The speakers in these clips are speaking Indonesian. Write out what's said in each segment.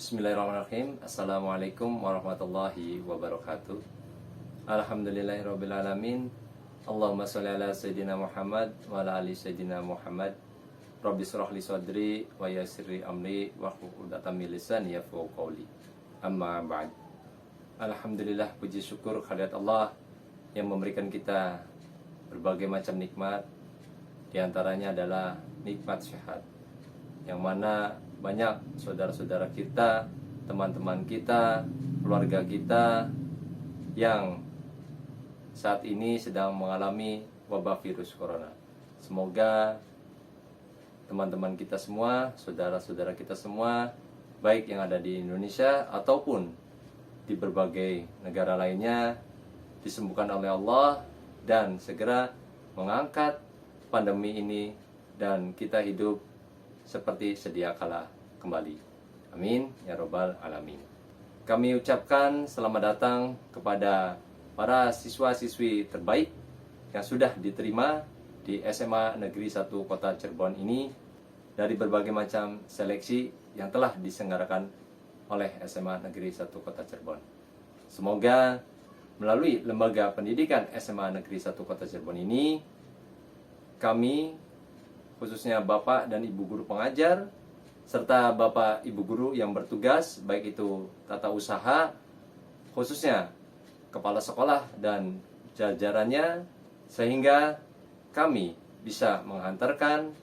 Bismillahirrahmanirrahim. Assalamualaikum warahmatullahi wabarakatuh. Alhamdulillahirrabbilalamin. Allahumma sholli ala Sayyidina Muhammad wa ala ali Sayyidina Muhammad. Rabbi shrah li sadri wa yassir li amri wahlul 'uqdatam min lisani yafqahu qawli. Amma ba'd. Alhamdulillah, puji syukur kehadirat Allah yang memberikan kita berbagai macam nikmat. Di antaranya adalah nikmat sehat, yang mana banyak saudara-saudara kita, teman-teman kita, keluarga kita yang saat ini sedang mengalami wabah virus corona. Semoga teman-teman kita semua, saudara-saudara kita semua, baik yang ada di Indonesia ataupun di berbagai negara lainnya, disembuhkan oleh Allah dan segera mengangkat pandemi ini dan kita hidup seperti sedia kala kembali. Amin ya robbal alamin. Kami ucapkan selamat datang kepada para siswa-siswi terbaik yang sudah diterima di SMA Negeri 1 Kota Cirebon ini dari berbagai macam seleksi yang telah diselenggarakan oleh SMA Negeri 1 Kota Cirebon. Semoga melalui lembaga pendidikan SMA Negeri 1 Kota Cirebon ini, kami khususnya Bapak dan Ibu guru pengajar, serta Bapak Ibu guru yang bertugas, baik itu tata usaha, khususnya kepala sekolah dan jajarannya, sehingga kami bisa menghantarkan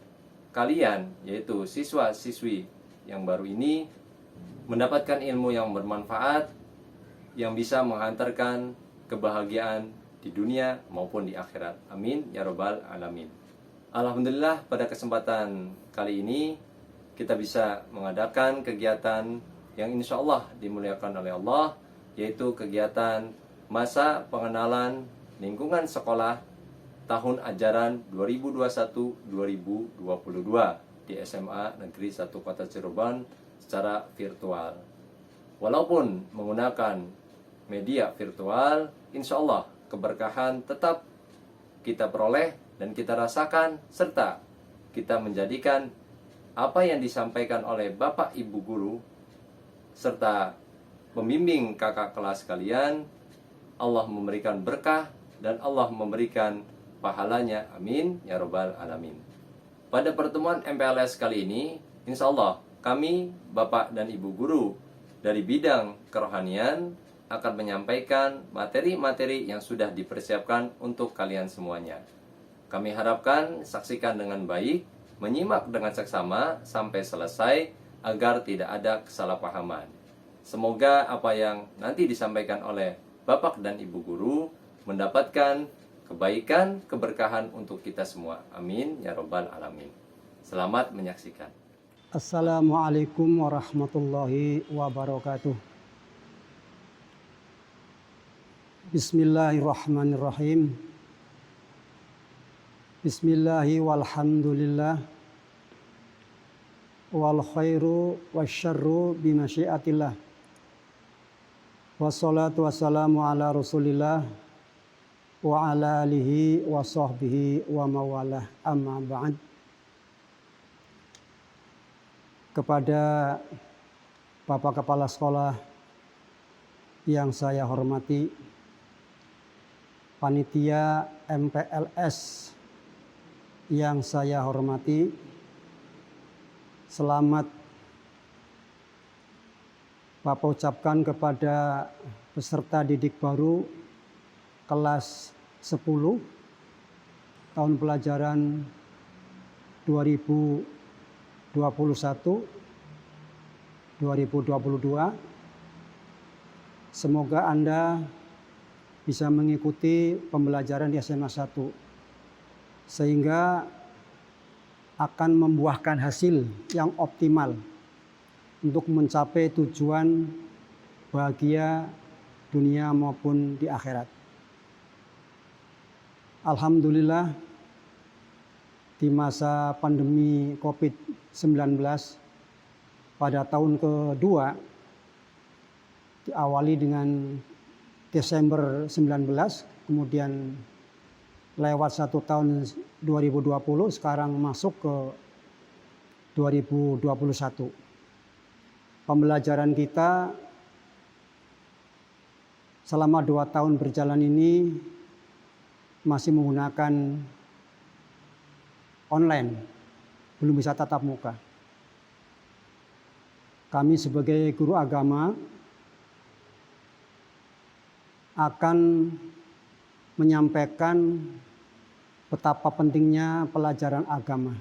kalian, yaitu siswa-siswi yang baru ini, mendapatkan ilmu yang bermanfaat, yang bisa menghantarkan kebahagiaan di dunia maupun di akhirat. Amin ya robbal alamin. Alhamdulillah, pada kesempatan kali ini kita bisa mengadakan kegiatan yang insya Allah dimuliakan oleh Allah, yaitu kegiatan masa pengenalan lingkungan sekolah tahun ajaran 2021-2022 di SMA Negeri 1 Kota Cirebon secara virtual. Walaupun menggunakan media virtual, insya Allah keberkahan tetap kita peroleh dan kita rasakan, serta kita menjadikan apa yang disampaikan oleh Bapak Ibu guru serta pembimbing kakak kelas kalian, Allah memberikan berkah dan Allah memberikan pahalanya. Amin ya robbal alamin. Pada pertemuan MPLS kali ini, insya Allah kami, Bapak dan Ibu guru dari bidang kerohanian, akan menyampaikan materi-materi yang sudah dipersiapkan untuk kalian semuanya. Kami harapkan saksikan dengan baik, menyimak dengan seksama sampai selesai agar tidak ada kesalahpahaman. Semoga apa yang nanti disampaikan oleh Bapak dan Ibu guru mendapatkan kebaikan, keberkahan untuk kita semua. Amin ya robbal alamin. Selamat menyaksikan. Assalamualaikum warahmatullahi wabarakatuh. Bismillahirrahmanirrahim. Bismillahi walhamdulillah, wal khairu wasyarru bimasyiatillah, wassalatu wassalamu ala rasulillah wa ala alihi wa sahbihi wa mawalah, amma ba'd. Kepada Bapak Kepala Sekolah yang saya hormati, panitia MPLS yang saya hormati, selamat Bapak ucapkan kepada peserta didik baru kelas 10 tahun pelajaran 2021-2022. Semoga Anda bisa mengikuti pembelajaran di SMA 1 sehingga akan membuahkan hasil yang optimal untuk mencapai tujuan bahagia dunia maupun di akhirat. Alhamdulillah, di masa pandemi COVID-19 pada tahun kedua, diawali dengan Desember 19, kemudian lewat 1 tahun 2020, sekarang masuk ke 2021. pembelajaran kita selama 2 tahun berjalan ini masih menggunakan online, belum bisa tatap muka. Kami sebagai guru agama akan menyampaikan betapa pentingnya pelajaran agama.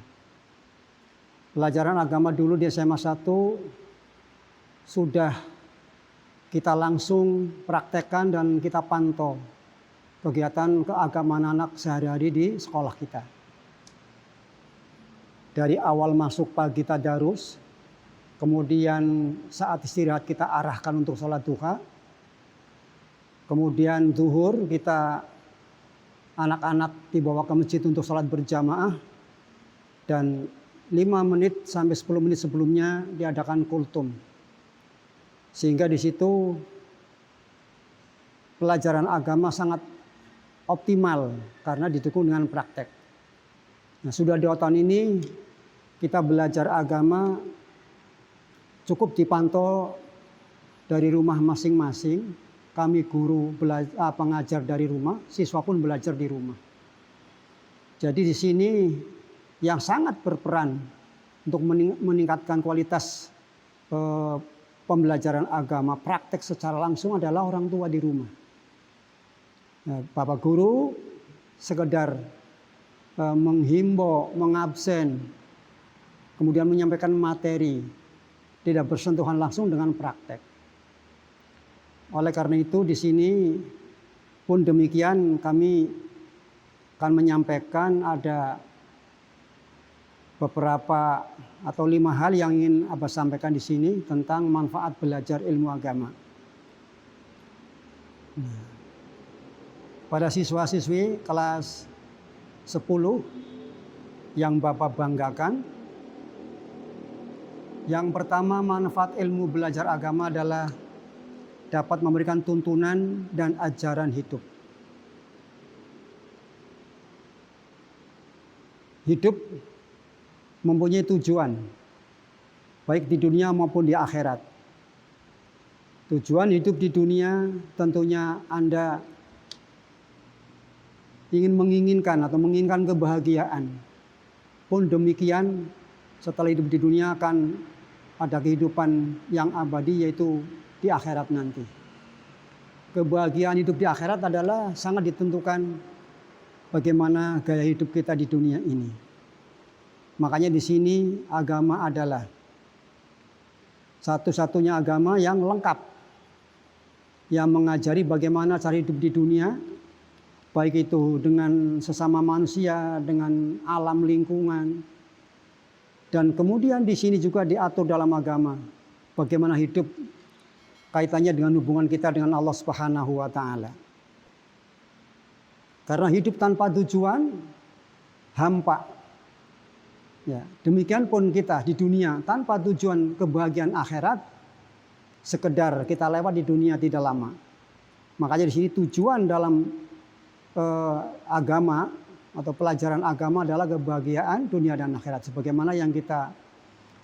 Pelajaran agama dulu di SMA 1 sudah kita langsung praktekkan dan kita pantau kegiatan keagamaan anak sehari-hari di sekolah kita. Dari awal masuk pagi tadarus, kemudian saat istirahat kita arahkan untuk sholat duha, kemudian zuhur kita anak-anak dibawa ke masjid untuk sholat berjamaah, dan 5 menit sampai 10 menit sebelumnya diadakan kultum. Sehingga di situ pelajaran agama sangat optimal karena didukung dengan praktek. Nah, sudah 2 tahun ini kita belajar agama cukup dipantau dari rumah masing-masing. Kami guru pengajar dari rumah, siswa pun belajar di rumah. Jadi di sini yang sangat berperan untuk meningkatkan kualitas pembelajaran agama praktek secara langsung adalah orang tua di rumah. Nah, Bapak guru sekedar menghimbau, mengabsen, kemudian menyampaikan materi, tidak bersentuhan langsung dengan praktek. Oleh karena itu di sini pun demikian kami akan menyampaikan ada beberapa atau 5 hal yang ingin Abah sampaikan di sini tentang manfaat belajar ilmu agama. Pada siswa-siswi kelas 10 yang Bapak banggakan, yang pertama manfaat ilmu belajar agama adalah dapat memberikan tuntunan dan ajaran hidup. Hidup mempunyai tujuan, baik di dunia maupun di akhirat. Tujuan hidup di dunia tentunya Anda ingin menginginkan kebahagiaan. Pun demikian, setelah hidup di dunia akan ada kehidupan yang abadi, yaitu di akhirat nanti. Kebahagiaan hidup di akhirat adalah sangat ditentukan bagaimana gaya hidup kita di dunia ini. Makanya di sini agama adalah satu-satunya agama yang lengkap, yang mengajari bagaimana cara hidup di dunia, baik itu dengan sesama manusia, dengan alam lingkungan. Dan kemudian di sini juga diatur dalam agama bagaimana hidup kaitannya dengan hubungan kita dengan Allah Subhanahu wa taala. Karena hidup tanpa tujuan hampa. Ya, demikian pun kita di dunia tanpa tujuan kebahagiaan akhirat, sekedar kita lewat di dunia tidak lama. Makanya di sini tujuan dalam agama atau pelajaran agama adalah kebahagiaan dunia dan akhirat, sebagaimana yang kita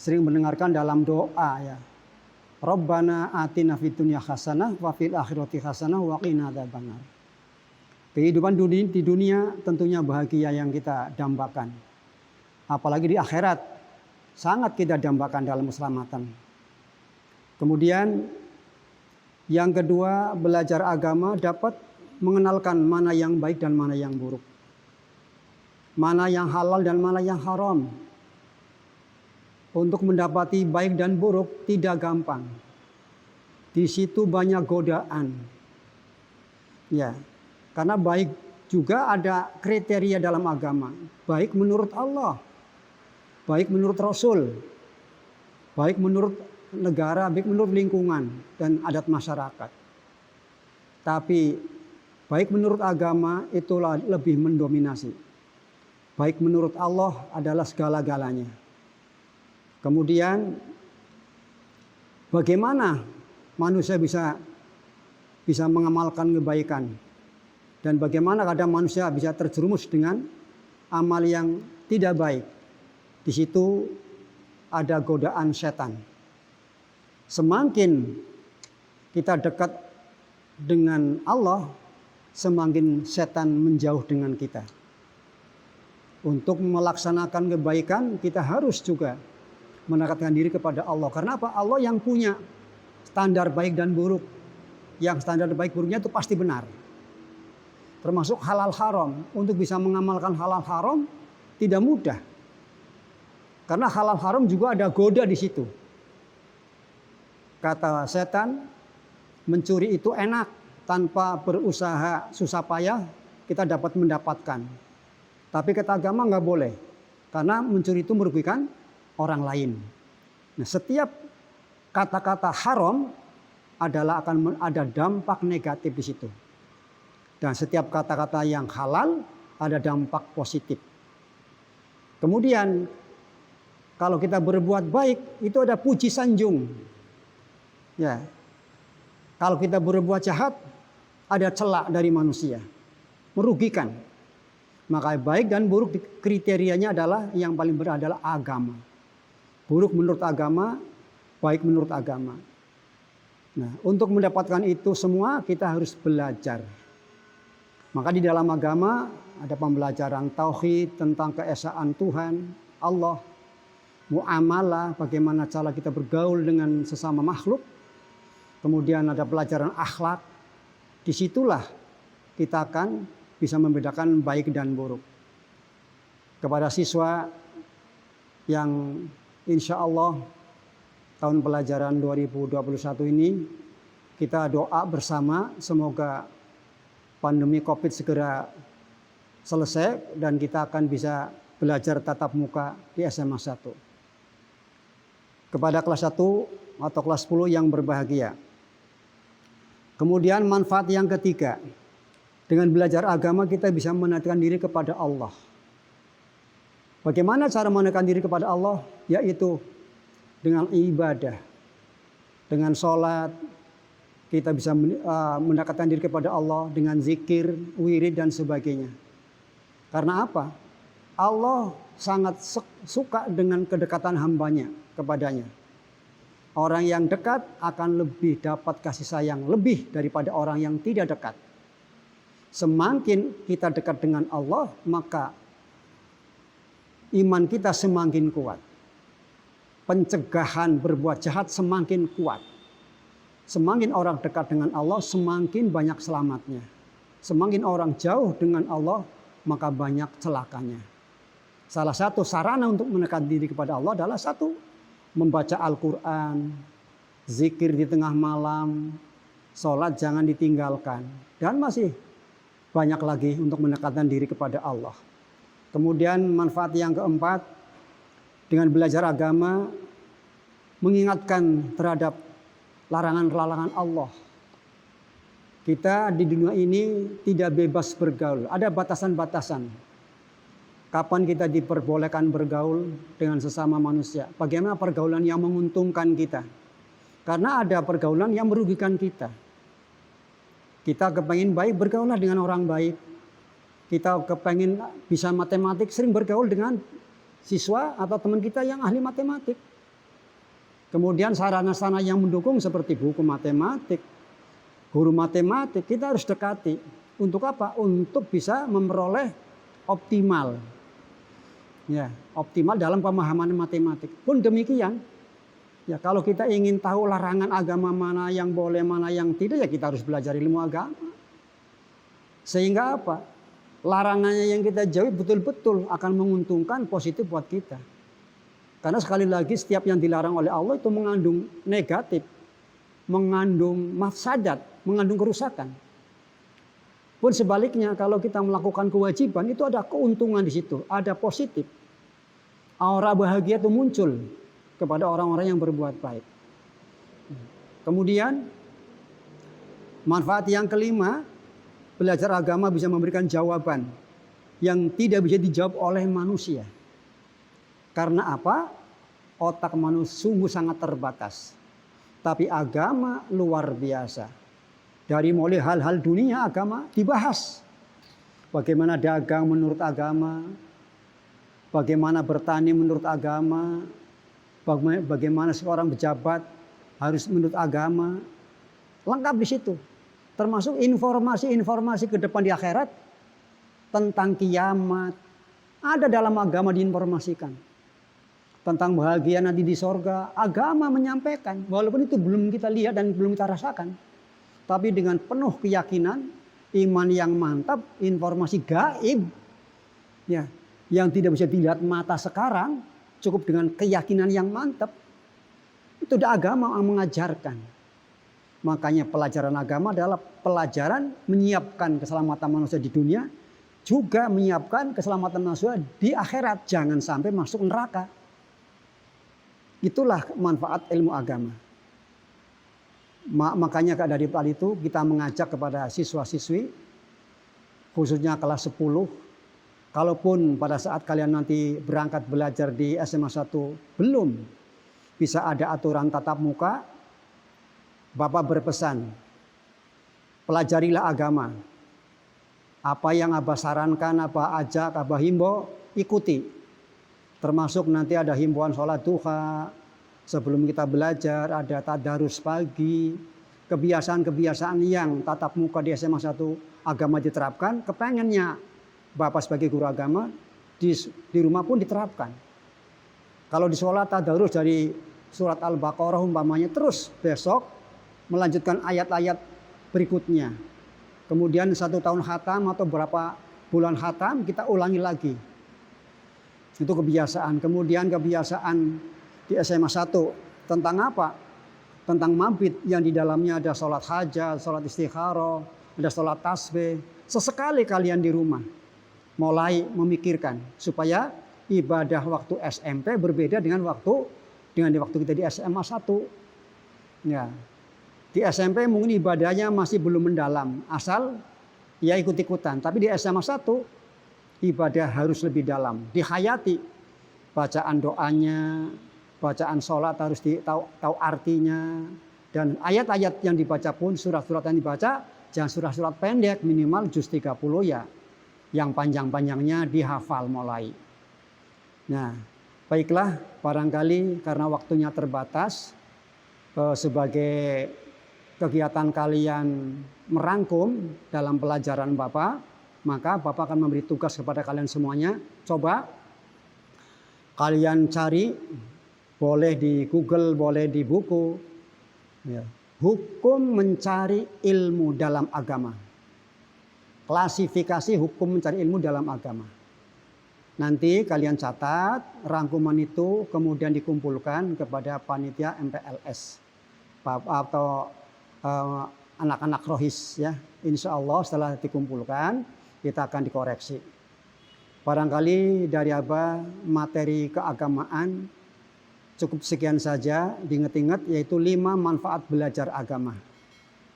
sering mendengarkan dalam doa, ya. Rabbana atina fid dunya hasanah wa fil akhirati hasanah wa qina adzabannar. Kehidupan di dunia tentunya bahagia yang kita dambakan. Apalagi di akhirat sangat kita dambakan dalam keselamatan. Kemudian yang kedua, belajar agama dapat mengenalkan mana yang baik dan mana yang buruk. Mana yang halal dan mana yang haram. Untuk mendapati baik dan buruk tidak gampang. Di situ banyak godaan. Ya, karena baik juga ada kriteria dalam agama. Baik menurut Allah, baik menurut Rasul, baik menurut negara, baik menurut lingkungan dan adat masyarakat. Tapi baik menurut agama itulah lebih mendominasi. Baik menurut Allah adalah segala-galanya. Kemudian bagaimana manusia bisa mengamalkan kebaikan, dan bagaimana kadang manusia bisa terjerumus dengan amal yang tidak baik. Di situ ada godaan setan. Semakin kita dekat dengan Allah, semakin setan menjauh dengan kita. Untuk melaksanakan kebaikan, kita harus juga mendekatkan diri kepada Allah. Karena apa? Allah yang punya standar baik dan buruk. Yang standar baik buruknya itu pasti benar. Termasuk halal haram. Untuk bisa mengamalkan halal haram tidak mudah. Karena halal haram juga ada goda di situ. Kata setan, mencuri itu enak, tanpa berusaha susah payah kita dapat mendapatkan. Tapi kata agama nggak boleh, karena mencuri itu merugikan orang lain. Nah, setiap kata-kata haram adalah akan ada dampak negatif di situ. Dan setiap kata-kata yang halal ada dampak positif. Kemudian kalau kita berbuat baik itu ada puji sanjung. Ya, kalau kita berbuat jahat, ada celak dari manusia, merugikan. Maka baik dan buruk kriterianya adalah yang paling berat adalah agama. Buruk menurut agama, baik menurut agama. Nah, untuk mendapatkan itu semua kita harus belajar. Maka di dalam agama ada pembelajaran tauhid tentang keesaan Tuhan, Allah, muamalah, bagaimana cara kita bergaul dengan sesama makhluk. Kemudian ada pelajaran akhlak. Disitulah kita akan bisa membedakan baik dan buruk. Kepada siswa yang insya Allah tahun pelajaran 2021 ini kita doa bersama semoga pandemi COVID segera selesai dan kita akan bisa belajar tatap muka di SMA 1. Kepada kelas 1 atau kelas 10 yang berbahagia. Kemudian manfaat yang ketiga, dengan belajar agama kita bisa mendekatkan diri kepada Allah. Bagaimana cara mendekatkan diri kepada Allah? Yaitu dengan ibadah, dengan sholat, kita bisa mendekatkan diri kepada Allah dengan zikir, wirid dan sebagainya. Karena apa? Allah sangat suka dengan kedekatan hambanya kepadanya. Orang yang dekat akan lebih dapat kasih sayang lebih daripada orang yang tidak dekat. Semakin kita dekat dengan Allah, maka iman kita semakin kuat. Pencegahan berbuat jahat semakin kuat. Semakin orang dekat dengan Allah, semakin banyak selamatnya. Semakin orang jauh dengan Allah, maka banyak celakanya. Salah satu sarana untuk menekan diri kepada Allah adalah satu, membaca Al-Quran, zikir di tengah malam, sholat jangan ditinggalkan. Dan masih banyak lagi untuk mendekatkan diri kepada Allah. Kemudian manfaat yang keempat, dengan belajar agama, mengingatkan terhadap larangan-larangan Allah. Kita di dunia ini tidak bebas bergaul, ada batasan-batasan. Kapan kita diperbolehkan bergaul dengan sesama manusia? Bagaimana pergaulan yang menguntungkan kita? Karena ada pergaulan yang merugikan kita. Kita kepengen baik, bergaulah dengan orang baik. Kita kepengen bisa matematik, sering bergaul dengan siswa atau teman kita yang ahli matematik. Kemudian sarana-sarana yang mendukung seperti buku matematik, guru matematik, kita harus dekati. Untuk apa? Untuk bisa memperoleh optimal. Ya, optimal dalam pemahaman matematik. Pun demikian, ya kalau kita ingin tahu larangan agama mana yang boleh, mana yang tidak, ya kita harus belajar ilmu agama. Sehingga apa? Larangannya yang kita jauhi betul-betul akan menguntungkan positif buat kita. Karena sekali lagi setiap yang dilarang oleh Allah itu mengandung negatif, mengandung mafsadat, mengandung kerusakan. Pun sebaliknya kalau kita melakukan kewajiban itu ada keuntungan di situ, ada positif. Aura bahagia itu muncul kepada orang-orang yang berbuat baik. Kemudian manfaat yang kelima, belajar agama bisa memberikan jawaban yang tidak bisa dijawab oleh manusia. Karena apa? Otak manusia sungguh sangat terbatas. Tapi agama luar biasa. Dari mulai hal-hal dunia agama dibahas. Bagaimana dagang menurut agama, bagaimana bertani menurut agama, bagaimana seorang pejabat harus menurut agama. Lengkap di situ. Termasuk informasi-informasi ke depan di akhirat tentang kiamat. Ada dalam agama diinformasikan. Tentang bahagia nanti di sorga, agama menyampaikan. Walaupun itu belum kita lihat dan belum kita rasakan. Tapi dengan penuh keyakinan, iman yang mantap, informasi gaib, ya, yang tidak bisa dilihat mata sekarang, cukup dengan keyakinan yang mantap. Itu udah agama yang mengajarkan. Makanya pelajaran agama adalah pelajaran menyiapkan keselamatan manusia di dunia, juga menyiapkan keselamatan manusia di akhirat. Jangan sampai masuk neraka. Itulah manfaat ilmu agama. Makanya dari hal itu kita mengajak kepada siswa-siswi, khususnya kelas 10, kalaupun pada saat kalian nanti berangkat belajar di SMA 1 belum bisa ada aturan tatap muka, Bapak berpesan, pelajarilah agama. Apa yang Abah sarankan, Abah ajak, Abah himbau, ikuti. Termasuk nanti ada himbauan sholat duha, sebelum kita belajar ada tadarus pagi, kebiasaan-kebiasaan yang tatap muka di SMA 1 agama diterapkan, kepengennya Bapak sebagai guru agama di rumah pun diterapkan. Kalau di sholat tadarus dari surat Al-Baqarah umpamanya, terus besok melanjutkan ayat-ayat berikutnya. Kemudian 1 tahun khatam atau berapa bulan khatam kita ulangi lagi. Itu kebiasaan. Kemudian kebiasaan di SMA 1 tentang apa? Tentang mabit yang di dalamnya ada sholat hajat, sholat istikharah, ada sholat tasbih. Sesekali kalian di rumah mulai memikirkan supaya ibadah waktu SMP berbeda dengan waktu kita di SMA 1. Ya. Di SMP mungkin ibadahnya masih belum mendalam, asal ya ikut-ikutan. Tapi di SMA 1 ibadah harus lebih dalam, dihayati. Bacaan doanya, bacaan sholat harus tahu artinya. Dan ayat-ayat yang dibaca pun, surat-surat yang dibaca, jangan surat-surat pendek, minimal juz 30 ya. Yang panjang-panjangnya dihafal mulai. Nah, baiklah, barangkali karena waktunya terbatas, sebagai kegiatan kalian merangkum dalam pelajaran Bapak, maka Bapak akan memberi tugas kepada kalian semuanya. Coba kalian cari, boleh di Google, boleh di buku, ya. Hukum mencari ilmu dalam agama. Klasifikasi hukum mencari ilmu dalam agama. Nanti kalian catat rangkuman itu, kemudian dikumpulkan kepada panitia MPLS atau anak-anak rohis, ya. Insya Allah setelah dikumpulkan kita akan dikoreksi. Barangkali dari Abah materi keagamaan cukup sekian saja, diingat-ingat, yaitu 5 manfaat belajar agama.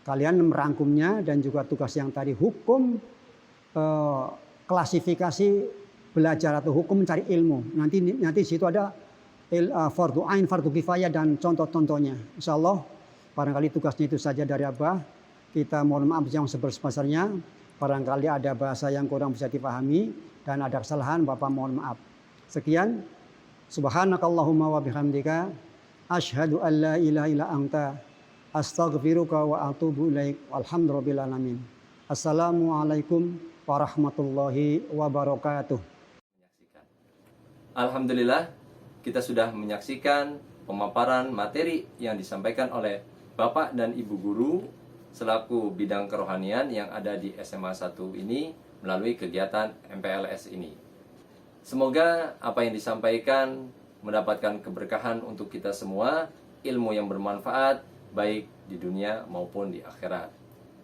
Kalian merangkumnya dan juga tugas yang tadi hukum klasifikasi belajar atau hukum mencari ilmu. Nanti di situ ada fardu ain, fardu kifayah dan contoh-contohnya. Insyaallah barangkali tugasnya itu saja dari Abah. Kita mohon maaf yang sebesar-besarnya. Barangkali ada bahasa yang kurang bisa dipahami dan ada kesalahan, Bapak mohon maaf. Sekian. Subhanakallahumma wa bihamdika asyhadu an la ilaha illa anta astaghfiruka wa atubu ilaik. Walhamdulillahil alamin. Assalamualaikum warahmatullahi wabarakatuh. Alhamdulillah, kita sudah menyaksikan pemaparan materi yang disampaikan oleh Bapak dan Ibu guru selaku bidang kerohanian yang ada di SMA 1 ini melalui kegiatan MPLS ini. Semoga apa yang disampaikan mendapatkan keberkahan untuk kita semua, ilmu yang bermanfaat baik di dunia maupun di akhirat.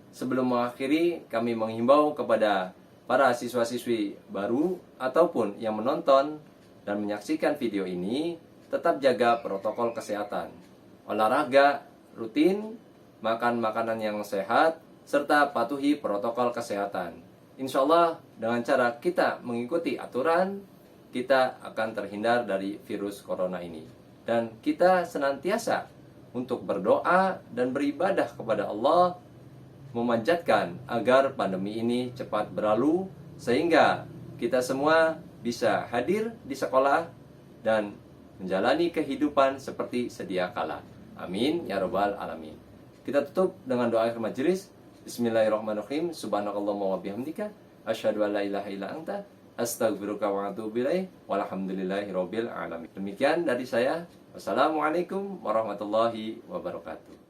Sebelum mengakhiri, kami menghimbau kepada para siswa-siswi baru ataupun yang menonton dan menyaksikan video ini, tetap jaga protokol kesehatan, olahraga rutin, makan makanan yang sehat, serta patuhi protokol kesehatan. Insya Allah dengan cara kita mengikuti aturan, kita akan terhindar dari virus corona ini. Dan kita senantiasa untuk berdoa dan beribadah kepada Allah, memanjatkan agar pandemi ini cepat berlalu, sehingga kita semua bisa hadir di sekolah dan menjalani kehidupan seperti sedia kala. Amin ya rabbal alamin. Kita tutup dengan doa akhir majelis. Bismillahirrahmanirrahim. Subhanakallahumma wa bihamdika asyhadu an la ilaha illa anta astaghfiruka wa atubu ilaik. Walhamdulillahirabbil alamin. Demikian dari saya. Wassalamualaikum warahmatullahi wabarakatuh.